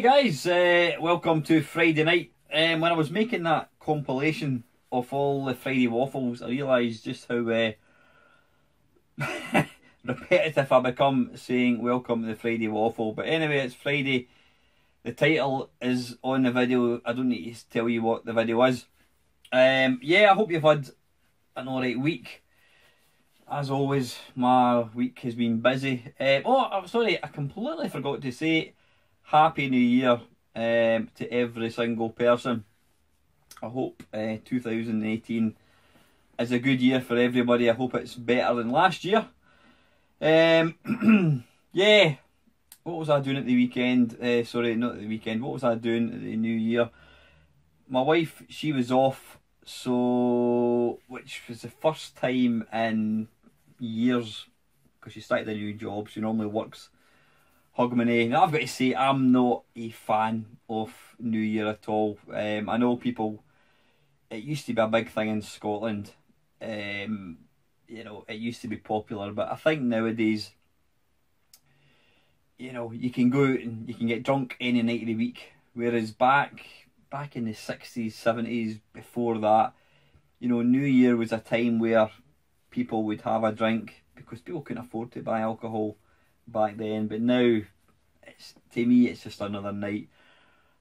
Hey guys, welcome to Friday night. When I was making that compilation of all the Friday Waffles, I realised just how repetitive I become saying welcome to the Friday Waffle. But anyway, it's Friday. The title is on the video. I don't need to tell you what the video is. Yeah, I hope you've had an alright week. As always, my week has been busy. Oh, I'm sorry, I completely forgot to say Happy New Year to every single person. I hope 2018 is a good year for everybody. I hope it's better than last year. Yeah, what was I doing at the weekend? Sorry, not at the weekend. What was I doing at the New Year? My wife, she was off, so which was the first time in years, because she started a new job. She normally works Hogmanay. Now I've got to say, I'm not a fan of New Year at all. I know people, it used to be a big thing in Scotland. You know, it used to be popular, but I think nowadays, you know, you can go out and you can get drunk any night of the week. Whereas back in the 60s, 70s, before that, you know, New Year was a time where people would have a drink because people couldn't afford to buy alcohol back then. But now, to me, it's just another night.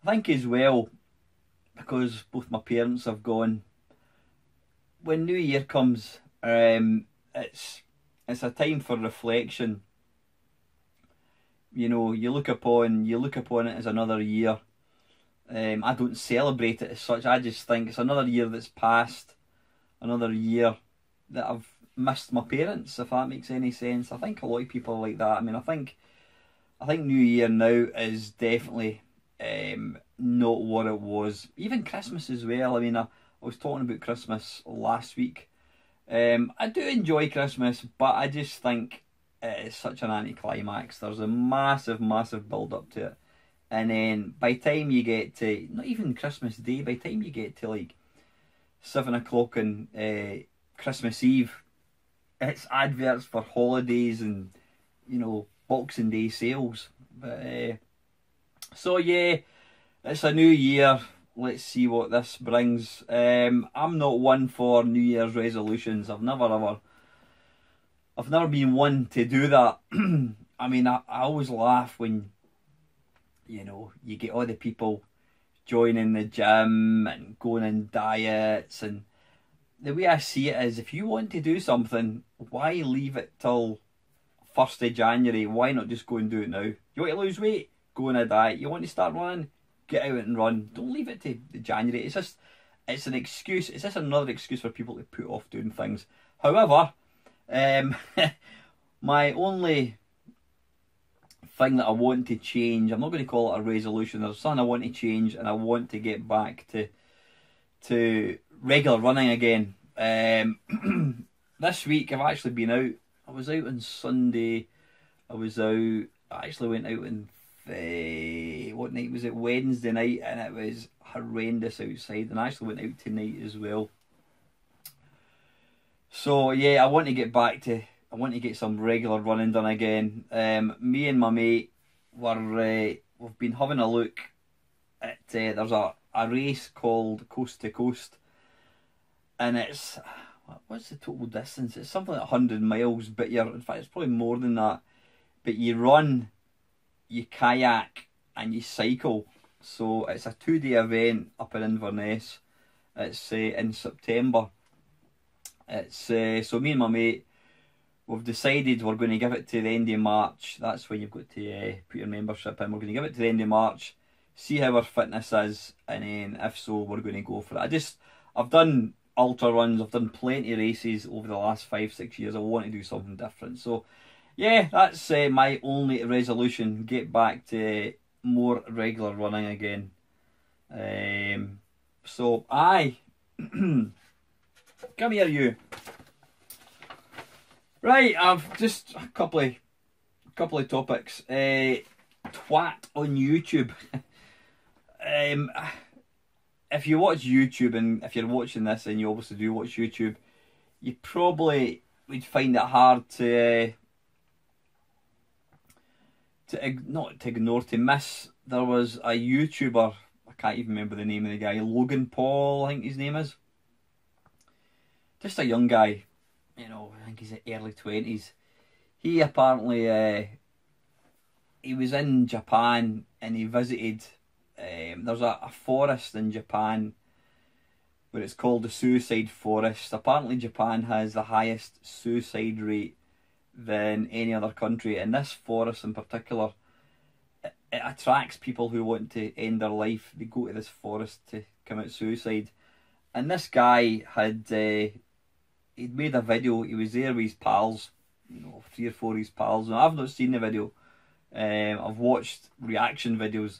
I think as well, because both my parents have gone, when New Year comes, it's a time for reflection. You know, you look upon it as another year. I don't celebrate it as such. I just think it's another year that's passed, another year that I've missed my parents, if that makes any sense. I think a lot of people are like that. I mean, I think New Year now is definitely not what it was. Even Christmas as well. I mean, I was talking about Christmas last week. I do enjoy Christmas, but I just think it is such an anticlimax. There's a massive, massive build up to it. And then by the time you get to, not even Christmas Day, by the time you get to like 7 o'clock on Christmas Eve, it's adverts for holidays and, you know, Boxing Day sales. But so yeah, it's a new year. Let's see what this brings. I'm not one for New Year's resolutions. I've never been one to do that. I mean, I always laugh when, you know, you get all the people joining the gym and going on diets, and the way I see it is, if you want to do something, why leave it till 1st of January? Why not just go and do it now? You want to lose weight? Go on a diet. You want to start running? Get out and run. Don't leave it to January. It's an excuse. It's just another excuse for people to put off doing things. However, my only thing that I want to change, I'm not going to call it a resolution, there's something I want to change, and I want to get back to regular running again. This week I've actually been out. I was out on Sunday. I actually went out on what night was it? Wednesday night, and it was horrendous outside. And I actually went out tonight as well. So yeah, I want to get some regular running done again. Me and my mate we've been having a look at there's a race called Coast to Coast, and it's, what's the total distance? It's something like 100 miles, but in fact it's probably more than that. But you run, you kayak, and you cycle. So it's a 2-day event up in Inverness. It's in September. It's so me and my mate, we've decided we're going to give it to the end of March. That's when you've got to put your membership in. We're going to give it to the end of March, see how our fitness is, and then if so, we're going to go for it. I've done ultra runs, I've done plenty of races over the last 5-6 years. I want to do something different. So yeah, that's my only resolution, get back to more regular running again. So come here, you. Right, I've just a couple of topics. Twat on YouTube. If you watch YouTube, and if you're watching this and you obviously do watch YouTube, you probably would find it hard to miss there was a YouTuber, I can't even remember the name of the guy, Logan Paul, I think his name is. Just a young guy, you know, I think he's in early 20s. He apparently, he was in Japan and he visited, there's a forest in Japan where it's called the Suicide Forest. Apparently Japan has the highest suicide rate than any other country, and this forest in particular, it attracts people who want to end their life. They go to this forest to commit suicide. And this guy had, he'd made a video. He was there with his pals, you know, 3 or 4 of his pals. Now, I've not seen the video. I've watched reaction videos,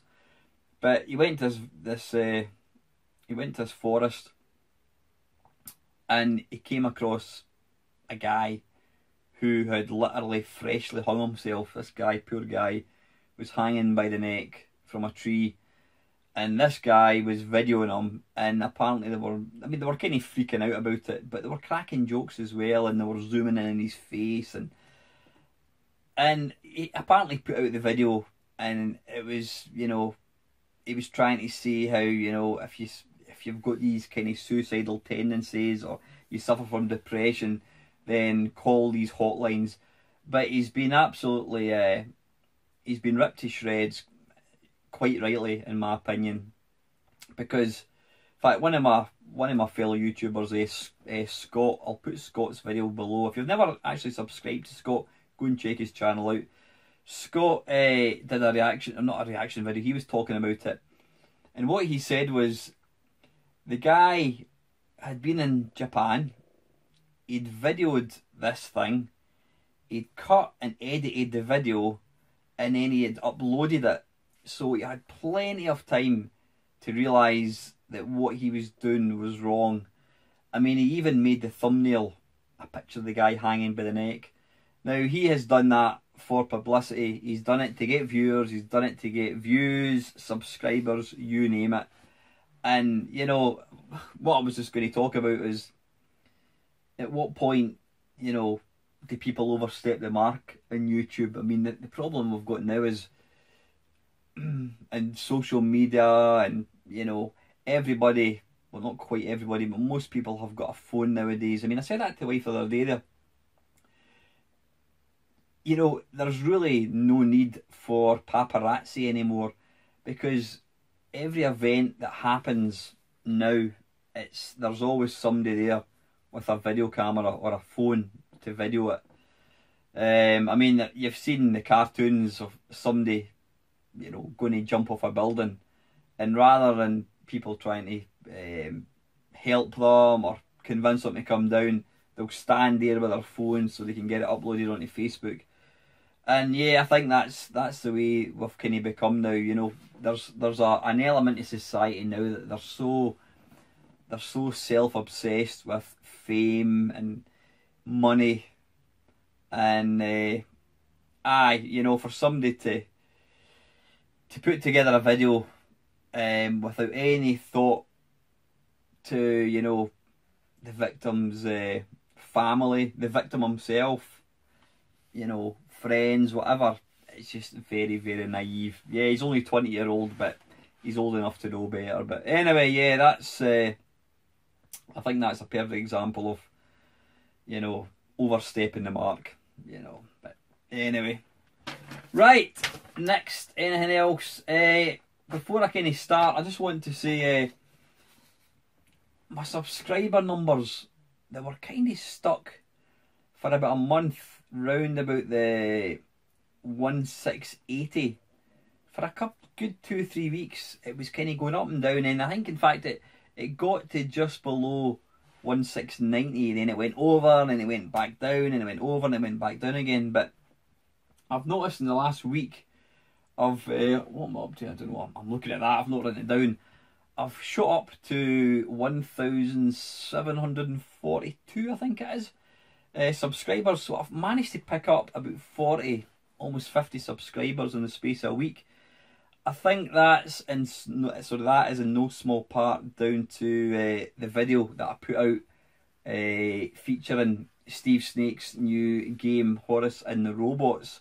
but he went to this forest, and he came across a guy who had literally freshly hung himself. This guy, poor guy, was hanging by the neck from a tree, and this guy was videoing him, and apparently they were kind of freaking out about it, but they were cracking jokes as well, and they were zooming in his face, and he apparently put out the video, and it was, you know, he was trying to say how, you know, if you've got these kind of suicidal tendencies or you suffer from depression, then call these hotlines. But he's been absolutely, he's been ripped to shreds, quite rightly in my opinion, because in fact one of my fellow YouTubers, Scott, I'll put Scott's video below. If you've never actually subscribed to Scott, go and check his channel out. Scott did a reaction, or not a reaction video, he was talking about it, and what he said was the guy had been in Japan, he'd videoed this thing, he'd cut and edited the video, and then he had uploaded it, so he had plenty of time to realise that what he was doing was wrong. I mean, he even made the thumbnail a picture of the guy hanging by the neck. Now, he has done that for publicity. He's done it to get viewers, he's done it to get views, subscribers, you name it. And, you know, what I was just going to talk about is, at what point, you know, do people overstep the mark on YouTube? I mean, the problem we've got now is, and social media, and, you know, everybody, well, not quite everybody, but most people have got a phone nowadays. I mean, I said that to wife the other day there. You know, there's really no need for paparazzi anymore, because every event that happens now, there's always somebody there with a video camera or a phone to video it. I mean, you've seen the cartoons of somebody, you know, going to jump off a building, and rather than people trying to help them or convince them to come down, they'll stand there with their phone so they can get it uploaded onto Facebook. And yeah, I think that's the way we've kind of become now. You know, there's an element of society now that they're so self-obsessed with fame and money, and you know, for somebody to put together a video without any thought to, you know, the victim's family, the victim himself, you know, friends, whatever, it's just very, very naive. Yeah, he's only 20-year-old, but he's old enough to know better. But anyway, yeah, that's I think that's a perfect example of, you know, overstepping the mark, you know. But anyway, right, next, anything else? Before I kind of start, I just want to say my subscriber numbers, they were kind of stuck for about a month, round about the 1680. For a good 2-3 weeks, it was kind of going up and down, and I think in fact it got to just below 1690, then it went over, and then it went back down, and it went over, and it went back down again. But I've noticed in the last week of what am I up to? I don't know. I'm looking at that. I've not written it down. I've shot up to 1,742, I think it is, subscribers. So I've managed to pick up about 40, almost 50 subscribers in the space of a week. I think that is in no small part down to the video that I put out featuring Steve Snake's new game Horus and the Robots.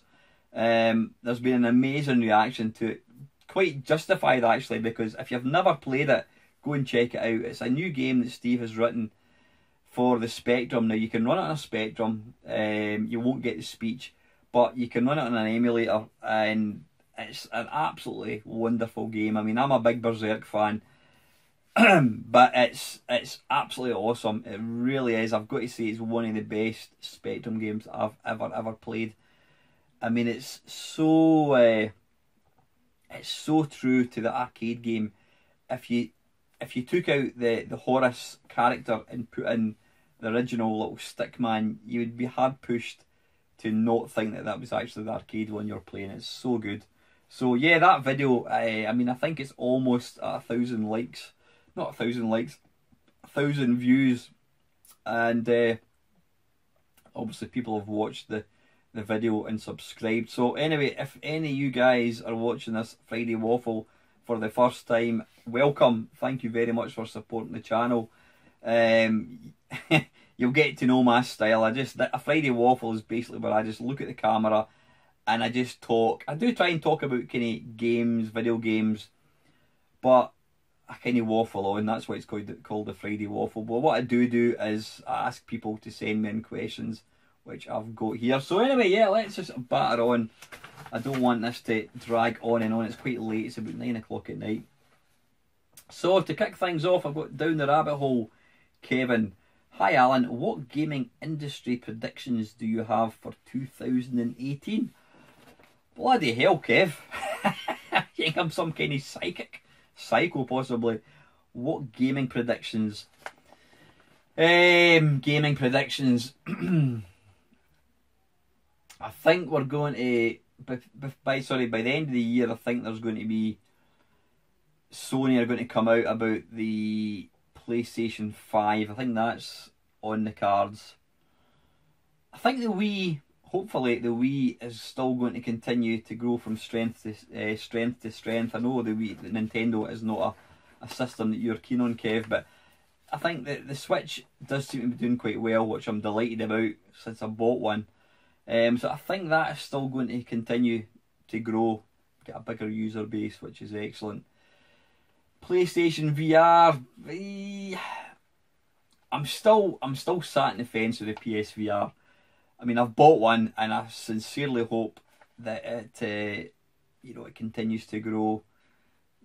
There's been an amazing reaction to it. quite justified actually, because if you've never played it, go and check it out. It's a new game that Steve has written for the Spectrum. Now you can run it on a Spectrum, you won't get the speech, but you can run it on an emulator, and it's an absolutely wonderful game. I mean, I'm a big Berserk fan, but it's absolutely awesome. It really is. I've got to say, it's one of the best Spectrum games I've ever played. I mean, it's so true to the arcade game. If you took out the Horus character and put in the original little stick man, you would be hard pushed to not think that that was actually the arcade one you're playing. It's so good. So yeah, that video, I mean, I think it's almost at 1,000 likes. Not 1,000 likes, 1,000 views. And obviously people have watched the video and subscribed. So anyway, if any of you guys are watching this Friday Waffle for the first time, welcome. Thank you very much for supporting the channel. You'll get to know my style. A Friday Waffle is basically where I just look at the camera and I just talk. I do try and talk about kind of games, video games, but I kind of waffle on. That's why it's called the Friday Waffle. But what I do is I ask people to send me in questions, which I've got here. So anyway, yeah, let's just batter on. I don't want this to drag on and on. It's quite late. It's about 9 o'clock at night. So to kick things off, I've got down the rabbit hole, Kevin. Hi Alan, what gaming industry predictions do you have for 2018? Bloody hell, Kev. You think I'm some kind of psycho possibly. What gaming predictions? Gaming predictions. I think we're going to, by the end of the year, I think there's going to be, Sony are going to come out about the PlayStation 5. I think that's on the cards. I think the Wii, hopefully the Wii is still going to continue to grow from strength to strength. I know the Nintendo is not a system that you're keen on, Kev, but I think that the Switch does seem to be doing quite well, which I'm delighted about since I bought one. So I think that is still going to continue to grow, get a bigger user base, which is excellent. PlayStation VR, I'm still sat in the fence with the PSVR. I mean, I've bought one, and I sincerely hope that it continues to grow.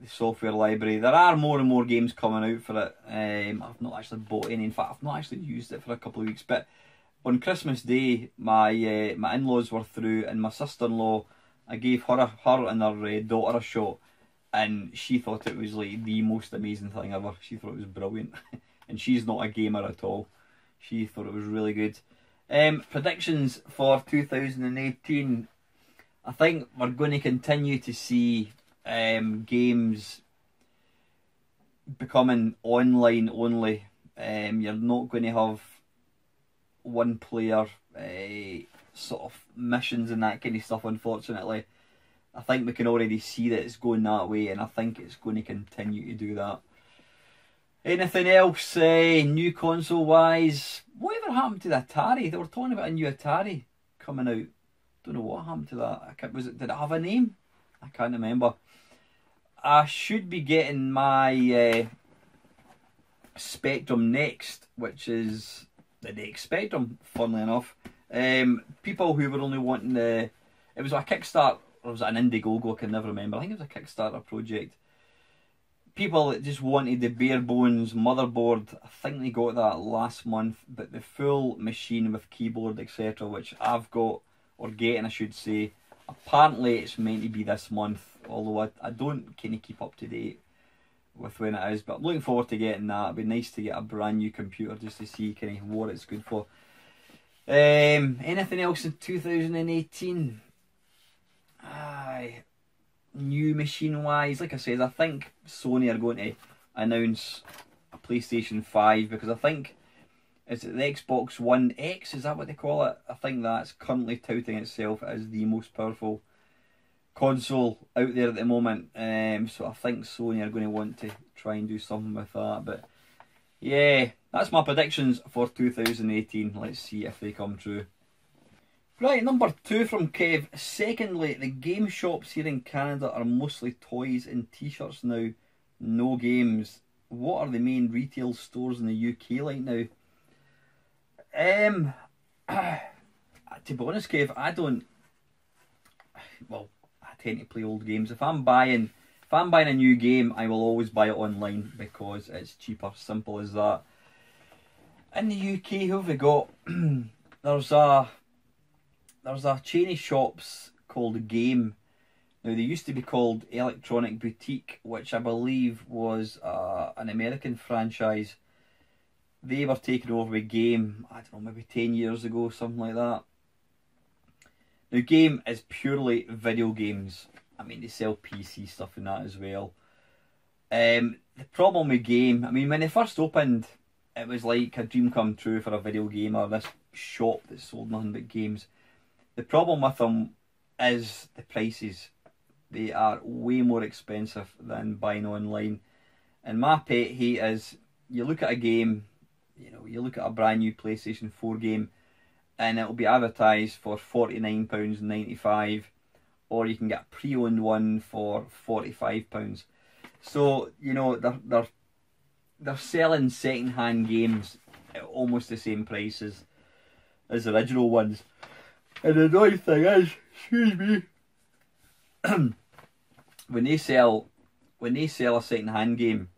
The software library. There are more and more games coming out for it. I've not actually bought any. In fact, I've not actually used it for a couple of weeks. But on Christmas Day, my in-laws were through, and my sister-in-law, I gave her and her daughter a shot, and she thought it was like the most amazing thing ever. She thought it was brilliant. And she's not a gamer at all. She thought it was really good. Predictions for 2018. I think we're going to continue to see games becoming online only. You're not going to have one player sort of missions and that kind of stuff, unfortunately. I think we can already see that it's going that way, and I think it's going to continue to do that. Anything else new console wise? Whatever happened to the Atari? They were talking about a new Atari coming out. Don't know what happened to that. Did it have a name? I can't remember. I should be getting my Spectrum next, which is the next Spectrum, funnily enough. People who were only wanting it was a Kickstarter, or was it an Indiegogo? I can never remember. I think it was a Kickstarter project. People that just wanted the bare bones motherboard, I think they got that last month, but the full machine with keyboard, etc., which I've got, or getting I should say, apparently it's meant to be this month, although I don't kind of keep up to date with when it is, but I'm looking forward to getting that. It'd be nice to get a brand new computer just to see kind of what it's good for. Anything else in 2018? New machine wise, like I said, I think Sony are going to announce a PlayStation 5, because I think, is it the Xbox One X, is that what they call it? I think that's currently touting itself as the most powerful console out there at the moment. So I think Sony are going to want to try and do something with that. But yeah, that's my predictions for 2018. Let's see if they come true. Right, number 2 from Kev. Secondly, the game shops here in Canada are mostly toys and t-shirts now. No games. What are the main retail stores in the UK like now? To be honest, Kev, I don't. Well, I tend to play old games. If I'm buying a new game, I will always buy it online because it's cheaper. Simple as that. In the UK, who have we got? There's a chain of shops called Game. Now, they used to be called Electronic Boutique, which I believe was an American franchise. They were taken over by Game, I don't know, maybe 10 years ago, something like that. Now, Game is purely video games. I mean, they sell PC stuff and that as well. The problem with Game, I mean, when they first opened, it was like a dream come true for a video gamer, this shop that sold nothing but games. The problem with them is the prices. They are way more expensive than buying online. And my pet hate is, you look at a game, you know, you look at a brand new PlayStation 4 game, and it'll be advertised for £49.95, or you can get a pre-owned one for £45. So, you know, they're selling second-hand games at almost the same prices as the original ones. And the annoying thing is, excuse me, when they sell a second-hand game,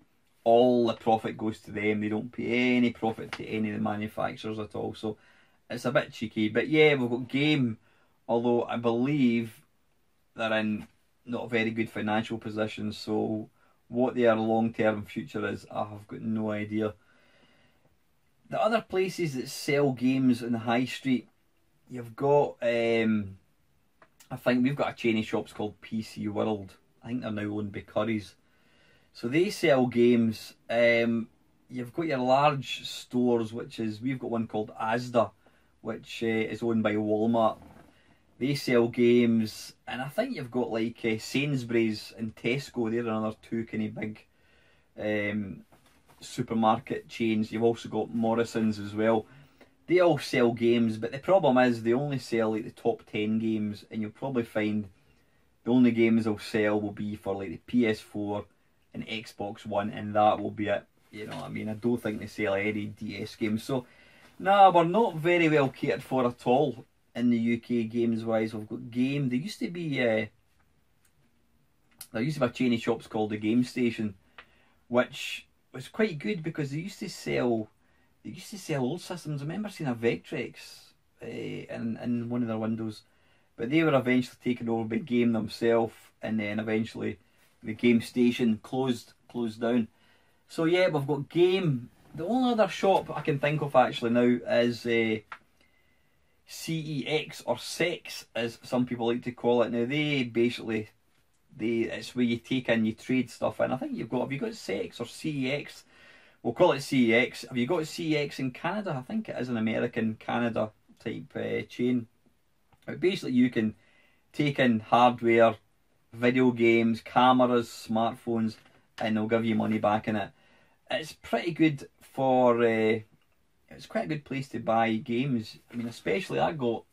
all the profit goes to them. They don't pay any profit to any of the manufacturers at all. So it's a bit cheeky. But yeah, we've got Game, although I believe they're in not a very good financial position. So what their long-term future is, I've got no idea. The other places that sell games in the high street, you've got, I think we've got a chain of shops called PC World. I think they're now owned by Curry's. So they sell games. You've got your large stores, which is, we've got one called Asda, which is owned by Walmart. They sell games. And I think you've got like Sainsbury's and Tesco. They're another two kind of big supermarket chains. You've also got Morrison's as well. They all sell games, but the problem is they only sell like the top 10 games, and you'll probably find the only games they'll sell will be for like the PS4 and Xbox One, and that will be it. You know what I mean? I don't think they sell any DS games. So, nah, we're not very well catered for at all in the UK games wise. We've got Game. There used to be a chain of shops called the Game Station, which was quite good because they used to sell old systems. I remember seeing a Vectrex in one of their windows, but they were eventually taken over by Game themselves, and then eventually the Game Station closed down. So yeah, we've got Game. The only other shop I can think of actually now is CEX, or Sex as some people like to call it. Now it's where you take in, you trade stuff in. I think have you got Sex or CEX? We'll call it CEX. Have you got CEX in Canada? I think it is an American-Canada type chain. But basically you can take in hardware, video games, cameras, smartphones, and they'll give you money back in it. It's pretty good for... it's quite a good place to buy games. I mean, especially I got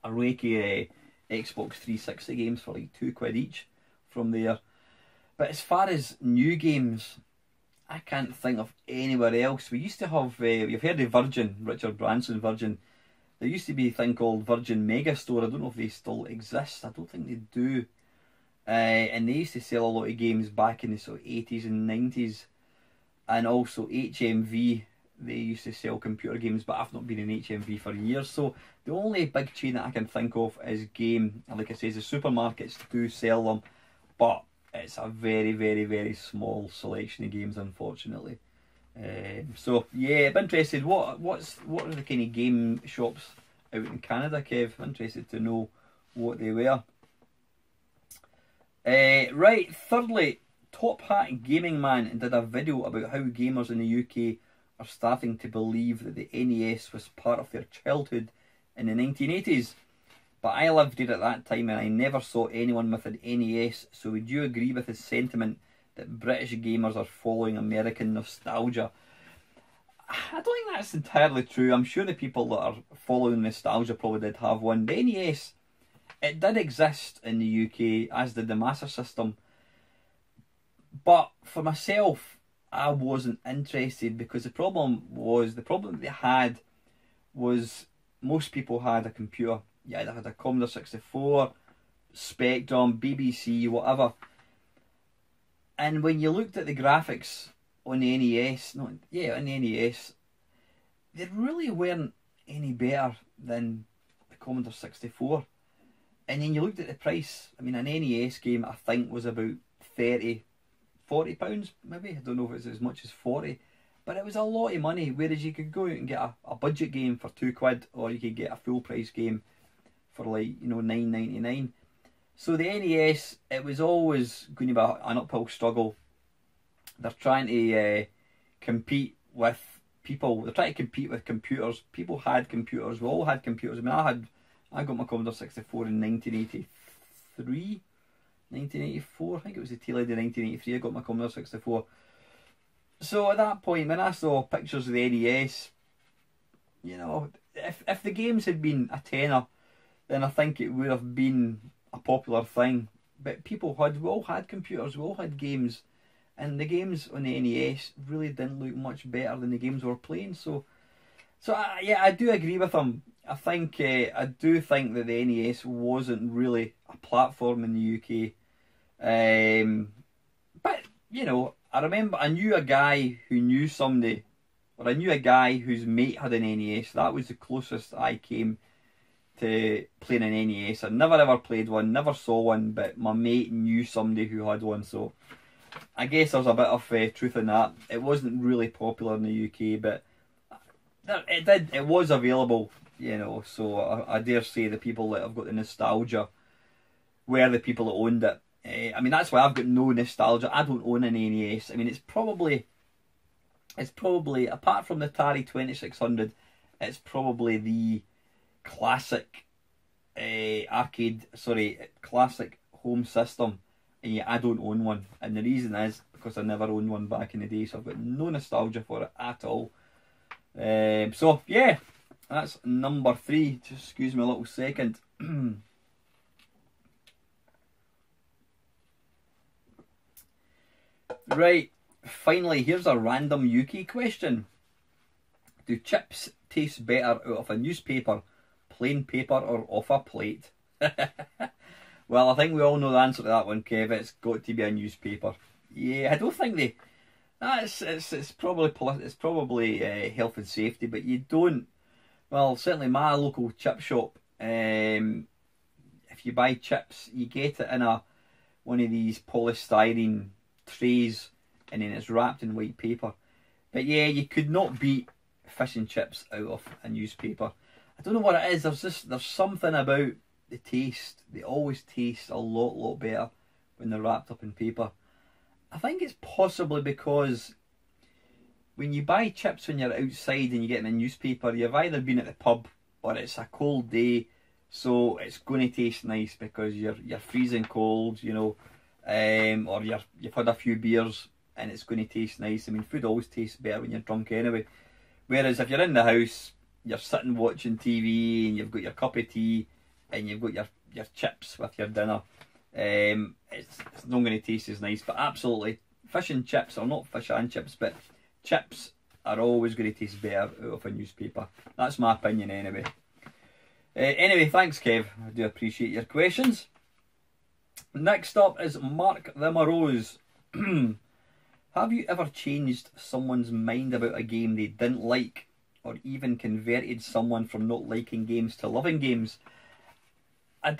a Reiki Xbox 360 games for like £2 each from there. But as far as new games, I can't think of anywhere else. We used to have, you've heard of Virgin, Richard Branson Virgin. There used to be a thing called Virgin Megastore. I don't know if they still exist. I don't think they do. And they used to sell a lot of games back in the sort of 80s and 90s. And also HMV, they used to sell computer games, but I've not been in HMV for years. So the only big chain that I can think of is Game. And like I say, the supermarkets do sell them, but it's a very, very, very small selection of games, unfortunately. So yeah, I'm interested. What are the kind of game shops out in Canada, Kev? I'm interested to know what they were. Right, thirdly, Top Hat Gaming Man did a video about how gamers in the UK are starting to believe that the NES was part of their childhood in the 1980s. But I lived here at that time and I never saw anyone with an NES, so would you agree with his sentiment that British gamers are following American nostalgia? I don't think that's entirely true. I'm sure the people that are following nostalgia probably did have one. The NES, it did exist in the UK, as did the Master System. But for myself, I wasn't interested because the problem they had was most people had a computer. You either had a Commodore 64, Spectrum, BBC, whatever. And when you looked at the graphics on the NES, on the NES, they really weren't any better than the Commodore 64. And then you looked at the price. I mean, an NES game, I think, was about £40 maybe. I don't know if it was as much as 40, but it was a lot of money. Whereas you could go out and get a budget game for £2, or you could get a full price game for like, you know, £9.99. So the NES, it was always going to be an uphill struggle. They're trying to compete with people. They're trying to compete with computers. People had computers. We all had computers. I mean, I got my Commodore 64 in 1983, 1984. I think it was the tail end of 1983. I got my Commodore 64. So at that point, when I saw pictures of the NES, you know, if the games had been a tenner, then I think it would have been a popular thing. But we all had computers, we all had games, and the games on the NES really didn't look much better than the games we were playing. So yeah, I do agree with him. I do think that the NES wasn't really a platform in the UK. But you know, I knew a guy who knew somebody, or I knew a guy whose mate had an NES. That was the closest I came to playing an NES. I never ever played one, never saw one, but my mate knew somebody who had one, so I guess there's a bit of truth in that. It wasn't really popular in the UK, but it was available, you know, so I dare say the people that have got the nostalgia were the people that owned it. I mean, that's why I've got no nostalgia. I don't own an NES. I mean, it's probably, apart from the Atari 2600, it's probably the classic classic home system, and yet I don't own one. And the reason is because I never owned one back in the day, so I've got no nostalgia for it at all. So yeah, that's number 3. Just excuse me a little second. Right, finally, here's a random UK question. Do chips taste better out of a newspaper, plain paper, or off a plate? Well, I think we all know the answer to that one, Kev. It's got to be a newspaper. Yeah, I don't think they... It's probably health and safety, but you don't... Well, certainly my local chip shop, if you buy chips, you get it in one of these polystyrene trays, and then it's wrapped in white paper. But yeah, you could not beat fish and chips out of a newspaper. I don't know what it is. There's something about the taste. They always taste a lot better when they're wrapped up in paper. I think it's possibly because when you buy chips when you're outside and you get them in newspaper, you've either been at the pub or it's a cold day, so it's going to taste nice because you're freezing cold, you know, or you've had a few beers and it's going to taste nice. I mean, food always tastes better when you're drunk anyway. Whereas if you're in the house, you're sitting watching TV and you've got your cup of tea and you've got your chips with your dinner, it's not going to taste as nice. But absolutely, fish and chips, or not fish and chips, but chips are always going to taste better out of a newspaper. That's my opinion anyway. Anyway, thanks Kev, I do appreciate your questions. Next up is Mark the Morose. Have you ever changed someone's mind about a game they didn't like, or even converted someone from not liking games to loving games? I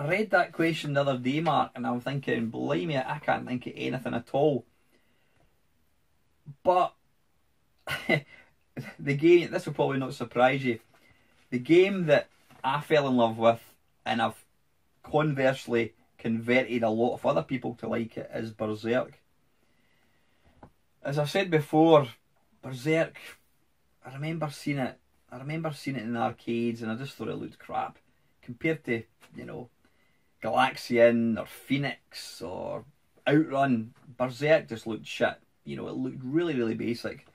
read that question the other day, Mark, and I'm thinking, blimey, I can't think of anything at all. But the game, this will probably not surprise you, the game that I fell in love with, and I've conversely converted a lot of other people to like it, is Berserk. As I said before, Berserk, I remember seeing it in the arcades and I just thought it looked crap. Compared to, you know, Galaxian or Phoenix or Outrun, Berserk just looked shit. You know, it looked really basic.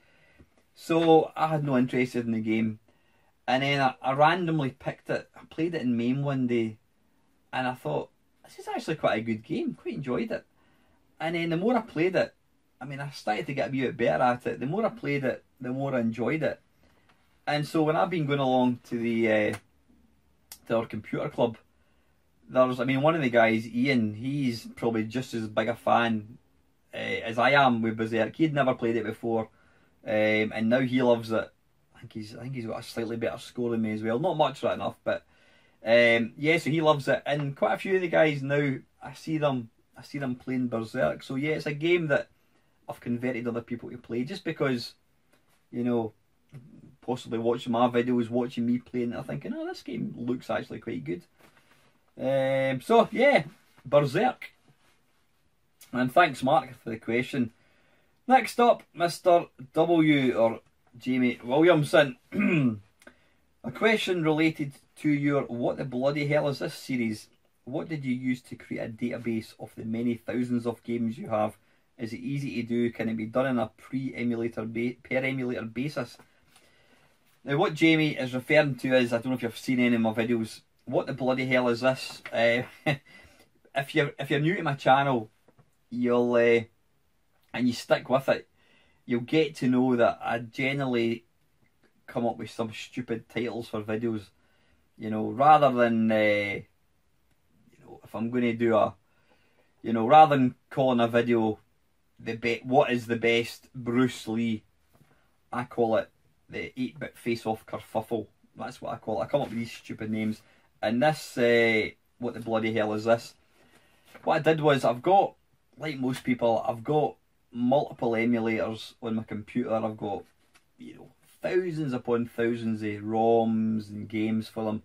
So I had no interest in the game. And then I randomly picked it. I played it in MAME one day. And I thought, this is actually quite a good game. Quite enjoyed it. And then the more I played it, I mean, I started to get a wee bit better at it. The more I played it, the more I enjoyed it. And so when I've been going along to to our computer club, there's, I mean, one of the guys, Ian, he's probably just as big a fan as I am with Berserk. He'd never played it before, and now he loves it. I think he's got a slightly better score than me as well. Not much, right enough, but yeah. So he loves it, and quite a few of the guys now, I see them playing Berserk. So yeah, it's a game that I've converted other people to play, just because, you know, possibly watching my videos, watching me playing it, I'm thinking, oh, this game looks actually quite good. So yeah, Berserk. And thanks, Mark, for the question. Next up, Mr. W, or Jamie Williamson. A question related to your What the Bloody Hell Is This series. What did you use to create a database of the many thousands of games you have? Is it easy to do? Can it be done on a per emulator basis? Now, what Jamie is referring to is, I don't know if you've seen any of my videos, what the bloody hell is this? If you're new to my channel, you'll and you stick with it, you'll get to know that I generally come up with some stupid titles for videos. You know, rather than you know, if I'm going to do a, you know, rather than calling a video what is the best Bruce Lee, I call it the 8-bit face-off kerfuffle. That's what I call it. I come up with these stupid names. And this, what the bloody hell is this? What I did was, I've got, like most people, I've got multiple emulators on my computer. I've got, you know, thousands upon thousands of ROMs and games for them.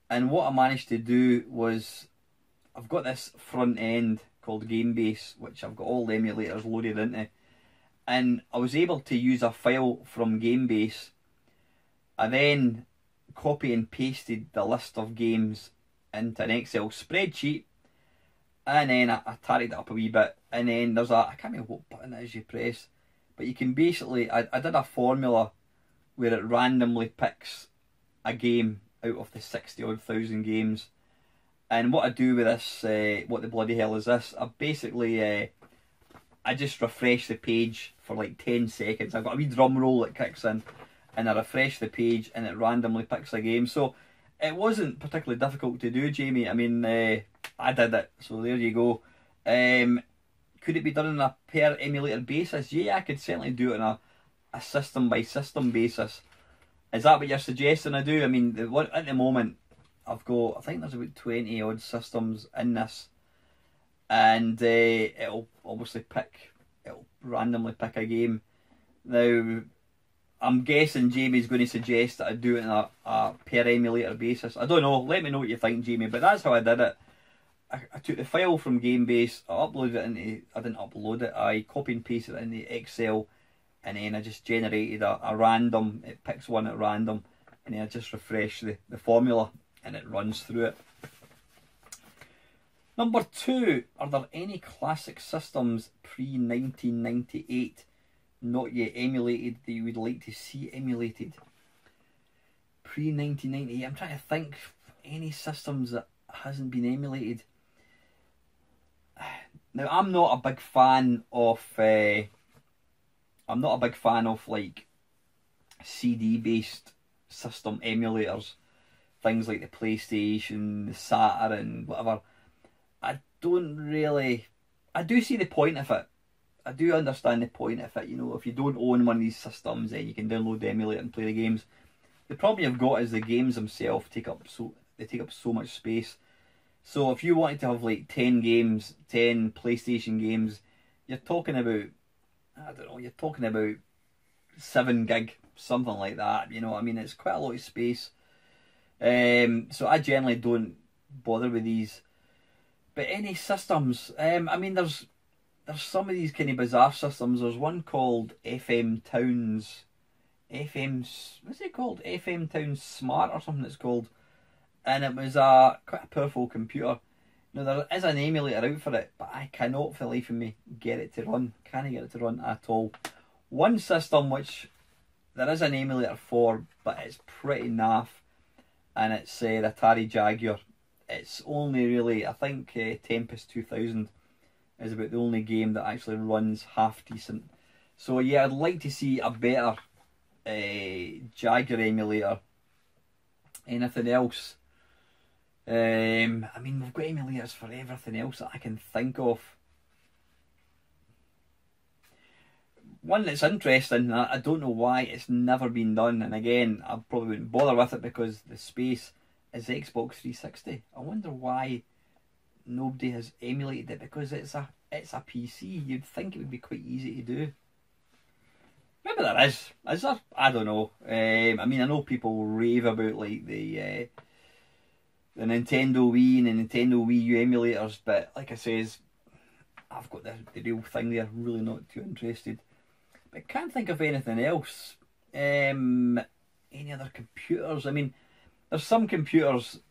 And what I managed to do was, I've got this front end called GameBase, which I've got all the emulators loaded into. And I was able to use a file from GameBase. I then copy and pasted the list of games into an Excel spreadsheet, and then I tidied it up a wee bit, and then there's a, I can't remember what button it is you press, but you can basically, I did a formula where it randomly picks a game out of the 60 odd thousand games. And what I do with this, what the bloody hell is this, I basically I just refresh the page for like 10 seconds. I've got a wee drum roll that kicks in, and I refresh the page and it randomly picks a game. So it wasn't particularly difficult to do, Jamie. I mean, I did it, so there you go. Could it be done on a per emulator basis? Yeah, I could certainly do it on a system by system basis. Is that what you're suggesting I do? I mean, at the moment, I've got, I think there's about 20 odd systems in this. And it'll obviously it'll randomly pick a game. Now, I'm guessing Jamie's going to suggest that I do it on a per emulator basis. I don't know, let me know what you think, Jamie, but that's how I did it. I took the file from GameBase, I uploaded it into, I didn't upload it, I copy and pasted it into Excel, and then I just generated a random, it picks one at random, and then I just refresh the formula, and it runs through it. Number 2, are there any classic systems pre-1998 not yet emulated that you would like to see emulated? Pre-1998, I'm trying to think any systems that hasn't been emulated. Now, I'm not a big fan of like CD-based system emulators, things like the PlayStation, the Saturn, whatever. I do see the point of it. I do understand the point of it. You know, if you don't own one of these systems, then you can download the emulator and play the games. The problem you've got is the games themselves take up so much space. So if you wanted to have like 10 games, 10 PlayStation games, you're talking about, I don't know, you're talking about 7 gig, something like that. You know, I mean, it's quite a lot of space. So I generally don't bother with these. But any systems, I mean, there's some of these kind of bizarre systems. There's one called FM Towns, what's it called? FM Towns Smart or something it's called. And it was quite a powerful computer. Now, there is an emulator out for it, but I cannot for the life of me get it to run. Can't get it to run at all. One system which there is an emulator for, but it's pretty naff, and it's the Atari Jaguar. It's only really, I think Tempest 2000 is about the only game that actually runs half decent. So yeah, I'd like to see a better Jaguar emulator. Anything else? I mean, we've got emulators for everything else that I can think of. One that's interesting, I don't know why it's never been done, and again, I probably wouldn't bother with it because the space is Xbox 360. I wonder why nobody has emulated it, because it's a PC. You'd think it would be quite easy to do. Maybe there is. Is there? I don't know. I mean, I know people rave about like the Nintendo Wii and the Nintendo Wii U emulators, but like I says, I've got the real thing there. Really not too interested. But I can't think of anything else. Any other computers? I mean, there's some computers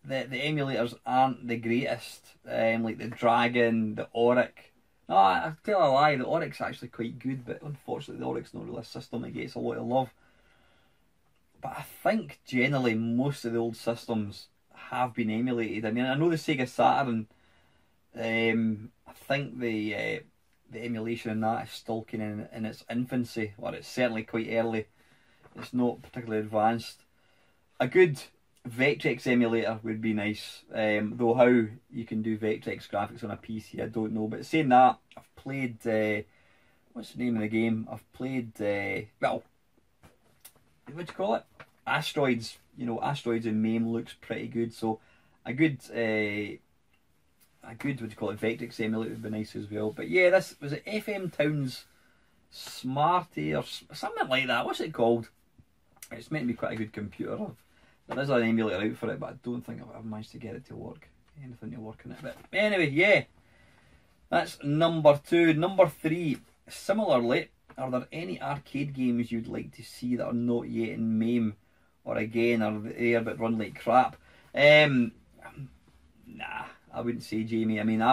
that the emulators aren't the greatest. Like the Dragon, the Auric. No, I tell a lie, the Auric's actually quite good, but unfortunately the Auric's not really a system that gets a lot of love. But I think generally most of the old systems have been emulated. I mean, I know the Sega Saturn, I think the emulation in that is still kind of in its infancy, or it's certainly quite early. It's not particularly advanced. A good Vectrex emulator would be nice, though how you can do Vectrex graphics on a PC I don't know. But saying that, I've played, what's the name of the game? I've played, well, what do you call it? Asteroids. You know, Asteroids in MAME looks pretty good, so a good, what do you call it, Vectrex emulator would be nice as well. But yeah, this, was it FM Towns Smarty or something like that? What's it called? It's meant to be quite a good computer. There is an emulator out for it, but I don't think I've managed to get it to work. Anything to work on it. But anyway, yeah. That's number 2. Number 3. Similarly, are there any arcade games you'd like to see that are not yet in MAME? Or again, are there but run like crap? Nah, I wouldn't say, Jamie. I mean,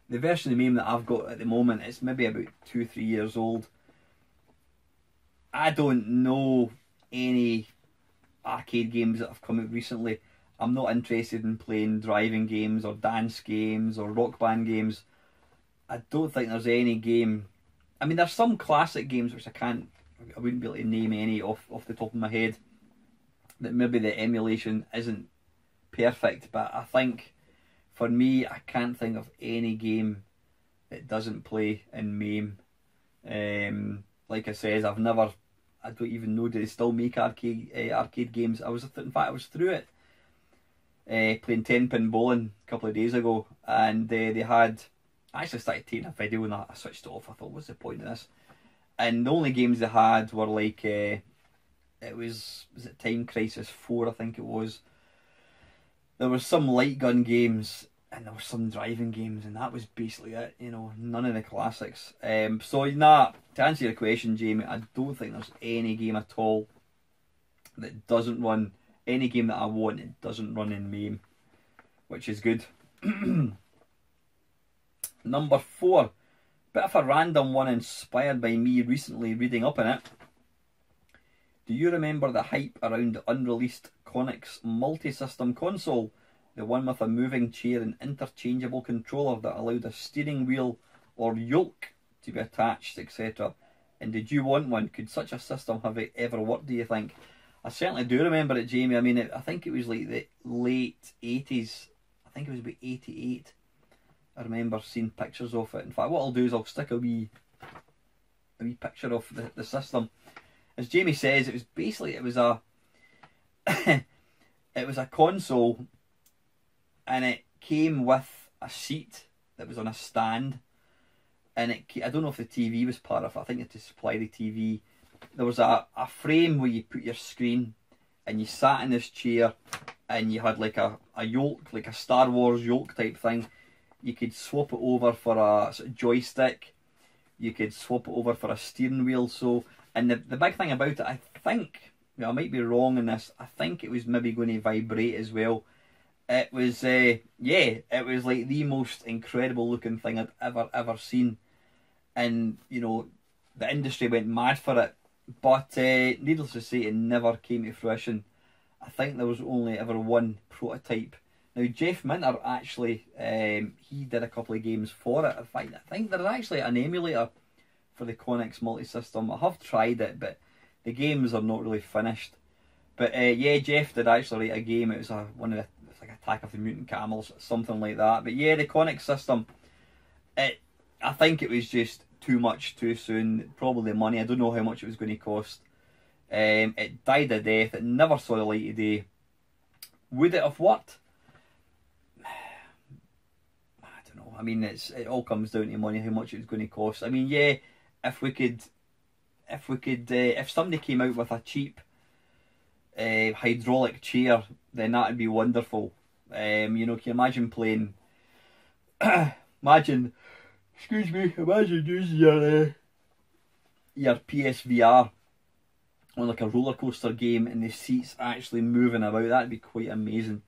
the version of MAME that I've got at the moment, it's maybe about 2-3 years old. I don't know any arcade games that have come out recently. I'm not interested in playing driving games or dance games or rock band games. I don't think there's any game. I mean, there's some classic games which I wouldn't be able to name any off the top of my head, that maybe the emulation isn't perfect, but I think for me, I can't think of any game that doesn't play in MAME. Like I says, I don't even know, do they still make arcade games? In fact, I was through it, playing 10-pin bowling a couple of days ago, and they had, I actually started taking a video and I switched it off. I thought, what's the point of this? And the only games they had were like, was it Time Crisis 4, I think it was. There was some light gun games and there was some driving games, and that was basically it, you know, none of the classics. So nah, to answer your question, Jamie, I don't think there's any game at all that doesn't run, any game that I want, it doesn't run in MAME, which is good. Number 4, bit of a random one inspired by me recently reading up on it. Do you remember the hype around the unreleased Konix multi-system console? The one with a moving chair and interchangeable controller that allowed a steering wheel or yoke to be attached, etc. And did you want one? Could such a system have it ever worked, do you think? I certainly do remember it, Jamie. I mean, I think it was like the late 80s. I think it was about 88. I remember seeing pictures of it. In fact, what I'll do is I'll stick a wee picture of the system. As Jamie says, it was basically, it was a it was a console, and it came with a seat that was on a stand, and I don't know if the TV was part of it. I think you had to supply the TV. There was a frame where you put your screen, and you sat in this chair, and you had like a yoke, like a Star Wars yoke type thing. You could swap it over for a sort of joystick. You could swap it over for a steering wheel. So, and the big thing about it, I think, I might be wrong in this, I think it was maybe going to vibrate as well. It was, yeah, it was like the most incredible looking thing I'd ever seen. And, you know, the industry went mad for it. But needless to say, it never came to fruition. I think there was only ever one prototype. Now, Jeff Minter actually, he did a couple of games for it. I think there's actually an emulator for the Konix multi-system. I have tried it, but the games are not really finished. But yeah, Jeff did actually write a game. It was it's like Attack of the Mutant Camels, something like that. But yeah, the Konix system, I think it was just too much too soon. Probably the money. I don't know how much it was going to cost. It died a death. It never saw the light of day. Would it have worked? I don't know. I mean, it all comes down to money. How much it was going to cost. I mean, yeah, if somebody came out with a cheap hydraulic chair, then that'd be wonderful. You know, can you imagine playing? Imagine using your PSVR on like a roller coaster game and the seats actually moving about. That'd be quite amazing.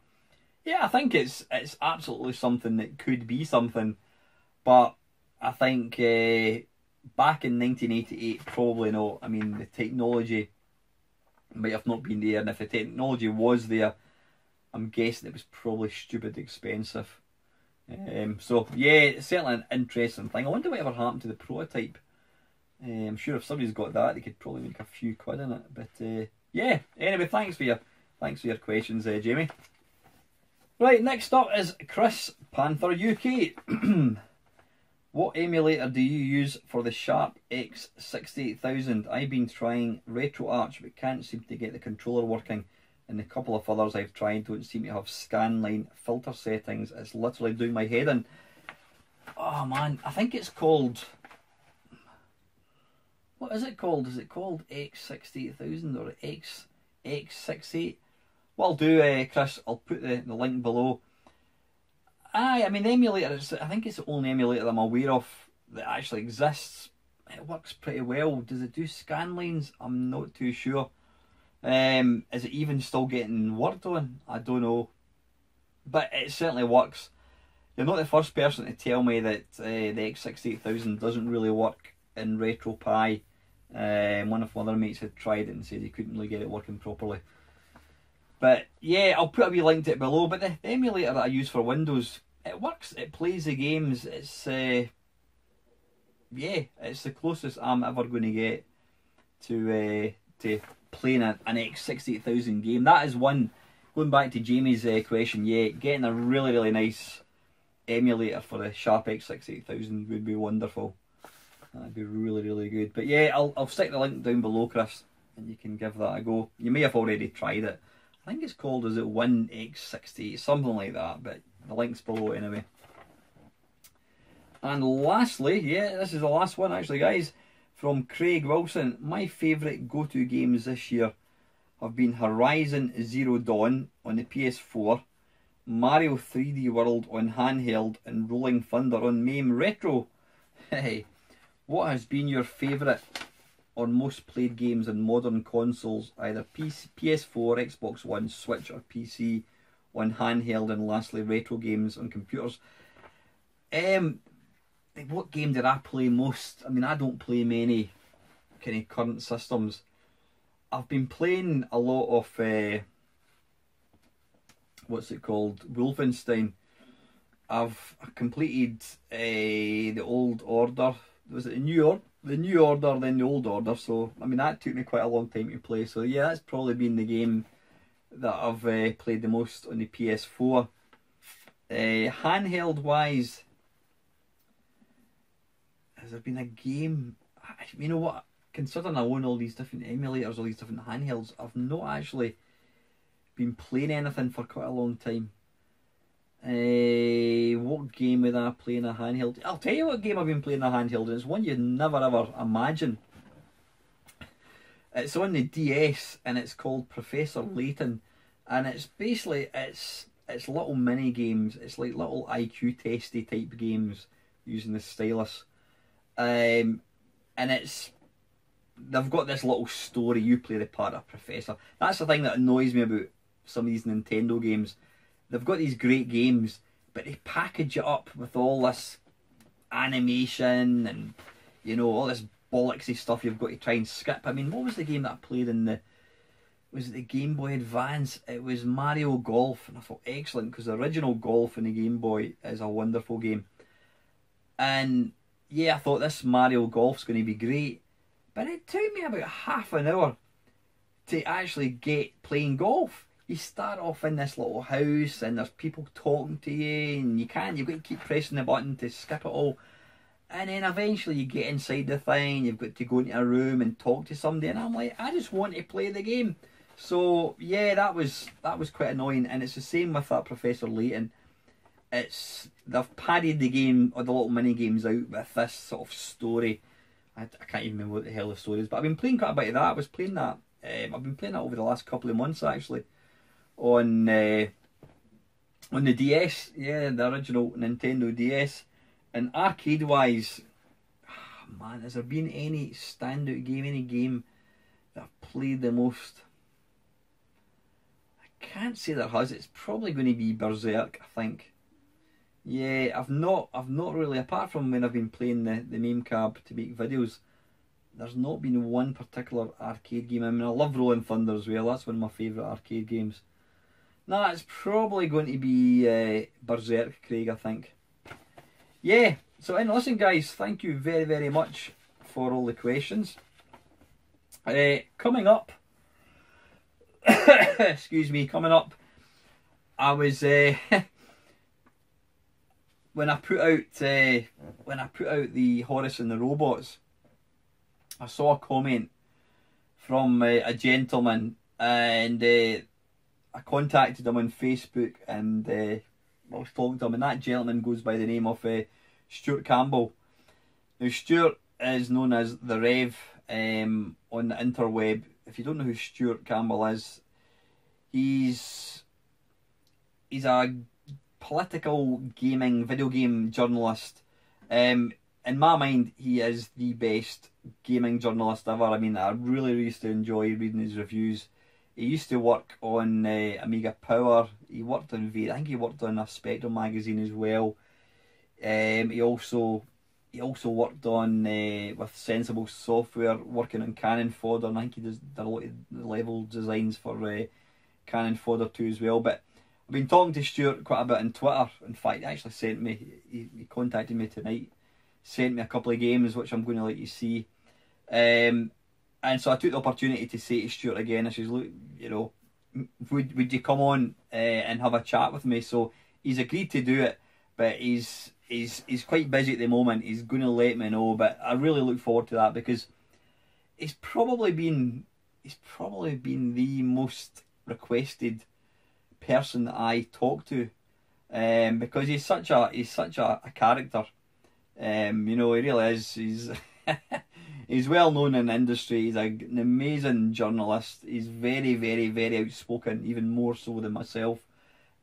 Yeah, I think it's absolutely something that could be something, but I think back in 1988, probably not. I mean, the technology might have not been there, and if the technology was there, I'm guessing it was probably stupid expensive. So yeah, it's certainly an interesting thing. I wonder whatever happened to the prototype. I'm sure if somebody's got that, they could probably make a few quid in it. But yeah, anyway, thanks for your questions, Jamie. Right, next up is Chris Panther UK. What emulator do you use for the Sharp X68000? I've been trying RetroArch but can't seem to get the controller working, and a couple of others I've tried don't seem to have scanline filter settings. It's literally doing my head in. Oh man, I think it's called... What is it called? Is it called X68000 or X68? What I'll do, Chris, I'll put the link below. I mean, the emulator, I think it's the only emulator I'm aware of that actually exists. It works pretty well. Does it do scan lines? I'm not too sure. Is it even still getting worked on? I don't know. But it certainly works. You're not the first person to tell me that the X68000 doesn't really work in RetroPie. One of my other mates had tried it and said he couldn't really get it working properly. But yeah, I'll put a wee link to it below. But the emulator that I use for Windows, it works. It plays the games. It's yeah, it's the closest I'm ever going to get to playing an X68000 game. That is one. Going back to Jamie's question, yeah, getting a really, really nice emulator for the Sharp X68000 would be wonderful. That'd be really, really good. But yeah, I'll stick the link down below, Chris, and you can give that a go. You may have already tried it. I think it's called, is it 1X60, something like that, but the link's below anyway. And lastly, yeah, this is the last one actually, guys, from Craig Wilson. My favourite go-to games this year have been Horizon Zero Dawn on the PS4, Mario 3D World on handheld, and Rolling Thunder on MAME Retro. Hey, what has been your favourite or most played games on modern consoles, either PS4, Xbox One, Switch or PC, on handheld, and lastly retro games on computers? What game did I play most? I mean, I don't play many kind of current systems. I've been playing a lot of what's it called, Wolfenstein. I've completed the Old Order. Was it the New Order, then the Old Order? So I mean, that took me quite a long time to play. So yeah, that's probably been the game that I've played the most on the PS4. Handheld wise, has there been a game? You know what? Considering I own all these different emulators, all these different handhelds, I've not actually been playing anything for quite a long time. What game would I play in a handheld? I'll tell you what game I've been playing in a handheld, and it's one you'd never ever imagine. It's on the DS and it's called Professor Layton, and it's basically it's little mini games. It's like little IQ testy type games using the stylus, and they've got this little story. You play the part of Professor. That's the thing that annoys me about some of these Nintendo games. They've got these great games, but they package it up with all this animation and, you know, all this bollocksy stuff you've got to try and skip. I mean, what was the game that I played in the... Was it the Game Boy Advance? It was Mario Golf, and I thought, excellent, because the original Golf in the Game Boy is a wonderful game. And yeah, I thought this Mario Golf's going to be great, but it took me about half an hour to actually get playing golf. You start off in this little house, and there's people talking to you, and you've got to keep pressing the button to skip it all. And then eventually you get inside the thing, you've got to go into a room and talk to somebody, and I'm like, I just want to play the game. So yeah, that was quite annoying, and it's the same with that Professor Layton. They've padded the game, or the little mini games out with this sort of story. I can't even remember what the hell the story is, but I've been playing quite a bit of that. I was playing that. I've been playing that over the last couple of months actually, on the DS. Yeah, the original Nintendo DS. And arcade wise, man, has there been any standout game, any game that I've played the most? I can't say there has. It's probably going to be Berserk, I think. Yeah, I've not really, apart from when I've been playing the MAME cab to make videos, there's not been one particular arcade game. I mean, I love Rolling Thunder as well. That's one of my favourite arcade games. Nah, it's probably going to be Berserk, Craig, I think. Yeah, so and listen guys, thank you very, very much for all the questions. Coming up, excuse me, coming up, I was when I put out the Horace and the Robots, I saw a comment from a gentleman, and I contacted him on Facebook, and I was talking to him, and that gentleman goes by the name of Stuart Campbell. Now, Stuart is known as the Rev on the interweb. If you don't know who Stuart Campbell is, he's a political gaming, video game journalist. In my mind, he is the best gaming journalist ever. I mean, I really used to enjoy reading his reviews. He used to work on Amiga Power. He worked on I think he worked on a Spectrum magazine as well. He also worked on with Sensible Software, working on Cannon Fodder, and I think he did a lot of the level designs for Cannon Fodder too as well. But I've been talking to Stuart quite a bit on Twitter. In fact, he actually sent me, he contacted me tonight, sent me a couple of games which I'm going to let you see. And so I took the opportunity to say to Stuart again, I says, look, you know, would you come on and have a chat with me? So he's agreed to do it, but he's quite busy at the moment. He's going to let me know, but I really look forward to that, because he's probably been the most requested person that I talk to, because he's such a character. You know, he really is. He's he's well known in the industry. He's an amazing journalist. He's very, very, very outspoken, even more so than myself.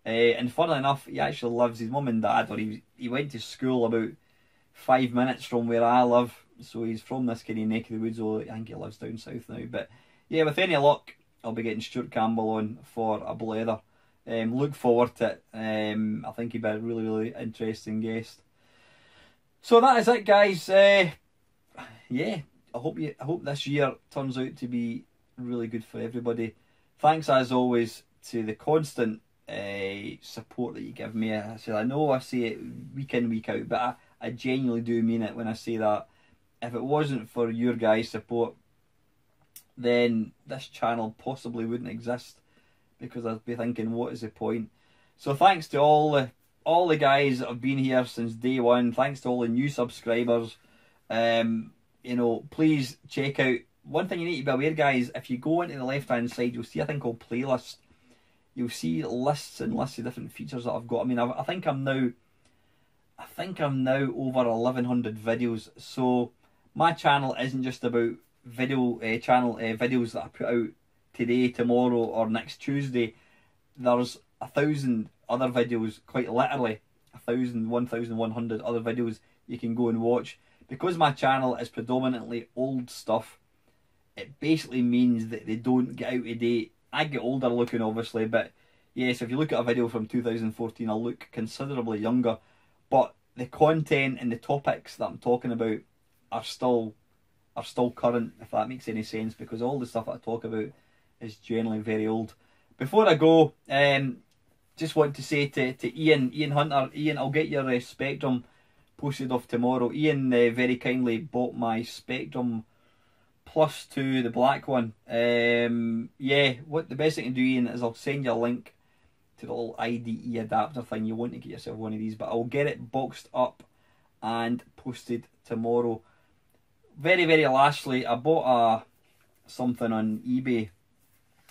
And funnily enough, he actually lives, his mum and dad, or he went to school about 5 minutes from where I live. So he's from this kind of neck of the woods, although I think he lives down south now. But yeah, with any luck, I'll be getting Stuart Campbell on for a blether. Look forward to it. I think he'll be a really, really interesting guest. So that is it, guys. Yeah, I hope this year turns out to be really good for everybody. Thanks as always to the constant support that you give me. I know I say it week in, week out, but I genuinely do mean it when I say that. If it wasn't for your guys' support, then this channel possibly wouldn't exist, because I'd be thinking, what is the point? So thanks to all the guys that have been here since day one. Thanks to all the new subscribers. You know, please check out, one thing you need to be aware, guys, if you go into the left hand side, you'll see a thing called playlist. You'll see lists and lists of different features that I've got. I mean, I think I'm now over 1,100 videos. So my channel isn't just about videos that I put out today, tomorrow, or next Tuesday. There's 1,000 other videos, quite literally 1,100 other videos you can go and watch. Because my channel is predominantly old stuff, it basically means that they don't get out of date. I get older looking, obviously, but yes, if you look at a video from 2014, I'll look considerably younger. But the content and the topics that I'm talking about are still are still current, if that makes any sense, because all the stuff that I talk about is generally very old. Before I go, just want to say to Ian Hunter, Ian, I'll get your Spectrum posted off tomorrow. Ian very kindly bought my Spectrum Plus 2, the black one. Yeah, what the best thing to do, Ian, is I'll send you a link to the little IDE adapter thing. You want to get yourself one of these, but I'll get it boxed up and posted tomorrow. Very, very lastly, I bought something on eBay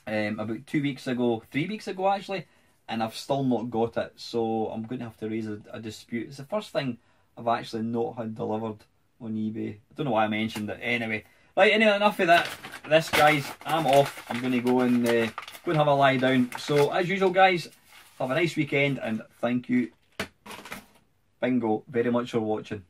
about 2 weeks ago, 3 weeks ago actually, and I've still not got it, so I'm going to have to raise a dispute. It's the first thing I've actually not had delivered on eBay. I don't know why I mentioned it. Anyway, right, anyway, enough of that. This, guys, I'm off. I'm going to go and have a lie down. So, as usual, guys, have a nice weekend, and thank you, bingo, very much for watching.